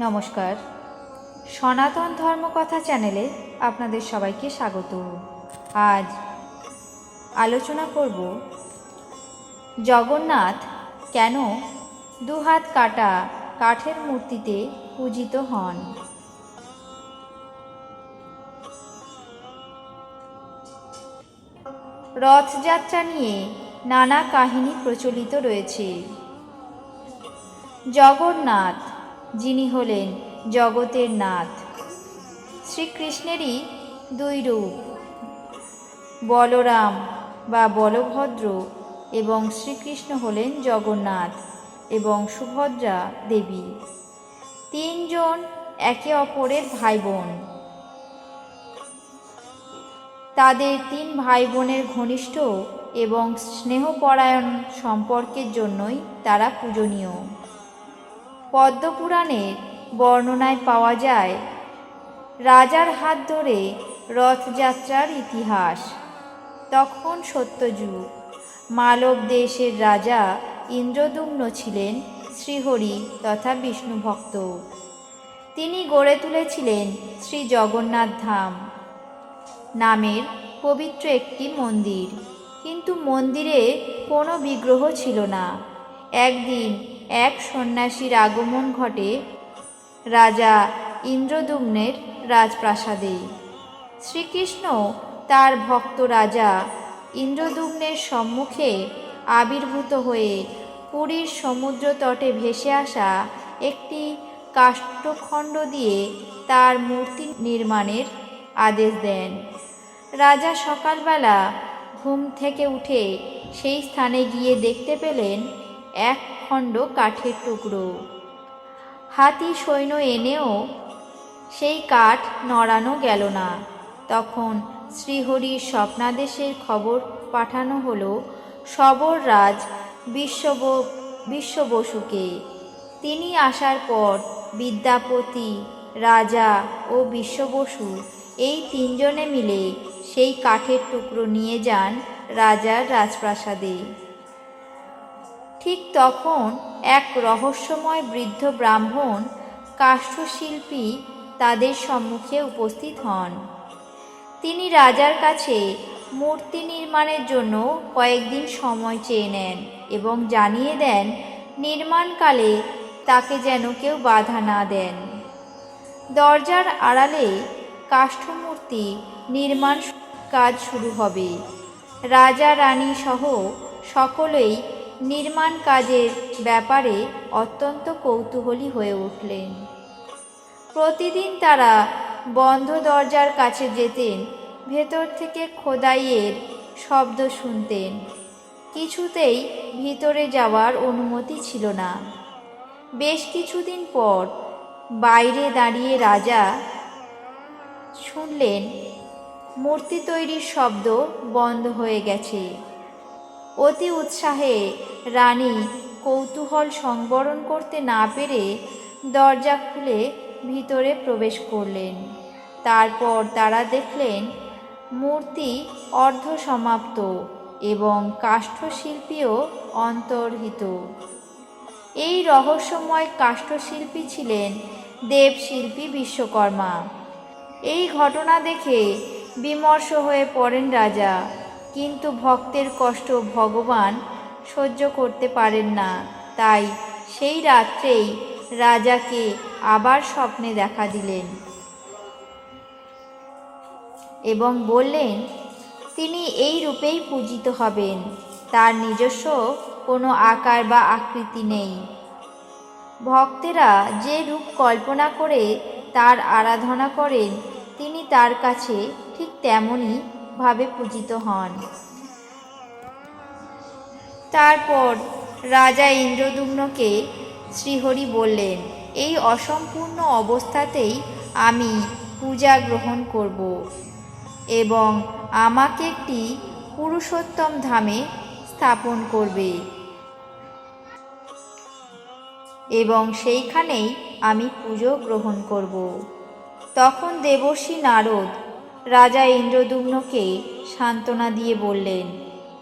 নমস্কার, সনাতন ধর্মকথা চ্যানেলে আপনাদের সবাইকে স্বাগত। আজ আলোচনা করব জগন্নাথ কেন দুহাত কাটা কাঠের মূর্তিতে পূজিত হন। রথযাত্রা নিয়ে নানা কাহিনী প্রচলিত রয়েছে। জগন্নাথ, যিনি হলেন জগতের নাথ, শ্রীকৃষ্ণেরই দুই রূপ, বলরাম বা বলভদ্র এবং শ্রীকৃষ্ণ হলেন জগন্নাথ এবং সুভদ্রা দেবী। তিনজন একে অপরের ভাই বোন। তাদের তিন ভাই বোনের ঘনিষ্ঠ এবং স্নেহপরায়ণ সম্পর্কের জন্যই তারা পূজনীয়। পদ্মপুরাণের বর্ণনায় পাওয়া যায় রাজার হাত ধরে রথযাত্রার ইতিহাস। তখন সত্যযুগ। মালব দেশের রাজা ইন্দ্রদ্যুম্ন ছিলেন শ্রীহরি তথা বিষ্ণু ভক্ত। তিনি গড়ে তুলেছিলেন শ্রী জগন্নাথ ধাম নামের পবিত্র একটি মন্দির, কিন্তু মন্দিরে কোনো বিগ্রহ ছিল না। একদিন এক সন্ন্যাসীর আগমন ঘটে রাজা ইন্দ্রদ্যুম্নের রাজপ্রাসাদে। শ্রীকৃষ্ণ তার ভক্ত রাজা ইন্দ্রদ্যুম্নের সম্মুখে আবির্ভূত হয়ে পুরীর সমুদ্র তটে ভেসে আসা একটি কাষ্ঠখণ্ড দিয়ে তার মূর্তি নির্মাণের আদেশ দেন। রাজা সকালবেলা ঘুম থেকে উঠে সেই স্থানে গিয়ে দেখতে পেলেন এক খণ্ড কাঠের টুকরো। হাতি সৈন্য এনেও সেই কাঠ নড়ানো গেল না। তখন শ্রীহরির স্বপ্নাদেশের খবর পাঠানো হলো সবর রাজ বিশ্ব বসুকে। তিনি আসার পর বিদ্যাপতি, রাজা ও বিশ্ব বসু এই তিনজনে মিলে সেই কাঠের টুকরো নিয়ে যান রাজার রাজপ্রাসাদে। ঠিক তখন এক রহস্যময় বৃদ্ধ ব্রাহ্মণ কাষ্ঠশিল্পী তাদের সম্মুখে উপস্থিত হন। তিনি রাজার কাছে মূর্তি নির্মাণের জন্য কয়েকদিন সময় চেয়ে নেন এবং জানিয়ে দেন নির্মাণকালে তাকে যেন কেউ বাধা না দেন। দরজার আড়ালে কাষ্ঠমূর্তি নির্মাণ কাজ শুরু হবে। রাজা রানী সহ সকলেই নির্মাণ কাজের ব্যাপারে অত্যন্ত কৌতূহলী হয়ে উঠলেন। প্রতিদিন তারা বন্ধ দরজার কাছে যেতেন, ভেতর থেকে খোদাইয়ের শব্দ শুনতেন। কিছুতেই ভিতরে যাওয়ার অনুমতি ছিল না। বেশ কিছুদিন পর বাইরে দাঁড়িয়ে রাজা শুনলেন মূর্তি তৈরির শব্দ বন্ধ হয়ে গেছে। অতি উৎসাহে রানী কৌতূহল সংবরণ করতে না পেরে দরজা খুলে ভিতরে প্রবেশ করলেন। তারপর তারা দেখলেন মূর্তি অর্ধ সমাপ্ত এবং কাষ্ঠশিল্পীও অন্তর্হিত। এই রহস্যময় কাষ্ঠশিল্পী ছিলেন দেবশিল্পী বিশ্বকর্মা। এই ঘটনা দেখে বিমর্ষ হয়ে পড়েন রাজা, কিন্তু ভক্তের কষ্ট ভগবান সহ্য করতে পারেন না। তাই সেই রাত্রেই রাজাকে আবার স্বপ্নে দেখা দিলেন এবং বললেন তিনি এই রূপেই পূজিত হবেন। তার নিজস্ব কোনো আকার বা আকৃতি নেই। ভক্তেরা যে রূপ কল্পনা করে তার আরাধনা করেন, তিনি তার কাছে ঠিক তেমনই ভাবে পূজিত হন। তারপর রাজা ইন্দ্রদ্যুম্নকে শ্রীহরি বললেন, এই অসম্পূর্ণ অবস্থাতেই আমি পূজা গ্রহণ করব এবং আমাকে একটি পুরুষোত্তম ধামে স্থাপন করবে এবং সেইখানেই আমি পুজো গ্রহণ করব। তখন দেবর্ষি নারদ রাজা ইন্দ্রদ্যুম্নকে সান্ত্বনা দিয়ে বললেন,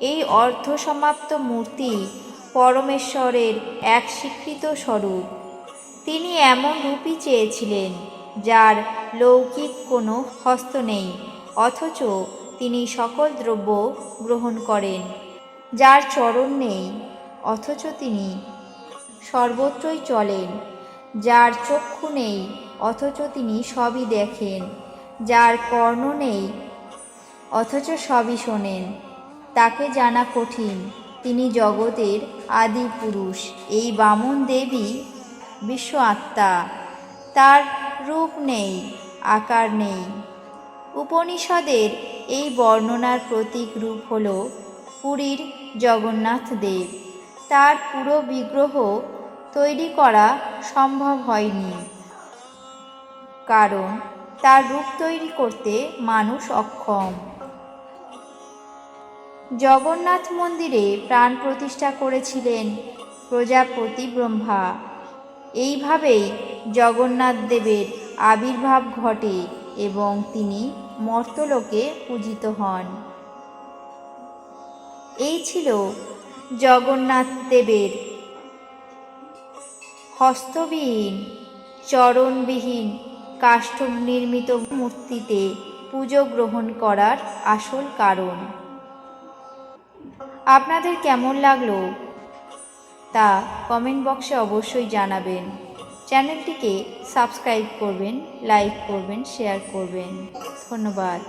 এই অর্ধসমাপ্ত মূর্তি পরমেশ্বরের এক স্বীকৃত স্বরূপ। তিনি এমন রূপই চেয়েছিলেন যার লৌকিক কোনো হস্ত নেই, অথচ তিনি সকল দ্রব্য গ্রহণ করেন। যার চরণ নেই, অথচ তিনি সর্বত্রই চলেন। যার চক্ষু নেই, অথচ তিনি সবই দেখেন। যার কর্ণ নেই, অথচ সবই শোনেন। তাকে জানা কঠিন, তিনি জগতের আদি পুরুষ। এই বামন দেবী বিশ্ব আত্মা, তার রূপ নেই, আকার নেই। উপনিষদের এই বর্ণনার প্রতীক রূপ হল পুরীর জগন্নাথ দেব। তার পুরো বিগ্রহ তৈরি করা সম্ভব হয়নি, কারণ তার রূপ তৈরি করতে মানুষ অক্ষম। জগন্নাথ মন্দিরে প্রাণ প্রতিষ্ঠা করেছিলেন প্রজাপতি ব্রহ্মা। এইভাবেই জগন্নাথ দেবের আবির্ভাব ঘটে এবং তিনি মর্ত্যলোকে পূজিত হন। এই ছিল জগন্নাথ দেবের হস্তবিহীন, চরণবিহীন, কাষ্ঠ নির্মিত মূর্তিতে পুজো গ্রহণ করার আসল কারণ। আপনাদের কেমন লাগলো তা কমেন্ট বক্সে অবশ্যই জানাবেন। চ্যানেলটিকে সাবস্ক্রাইব করবেন, লাইক করবেন, শেয়ার করবেন। ধন্যবাদ।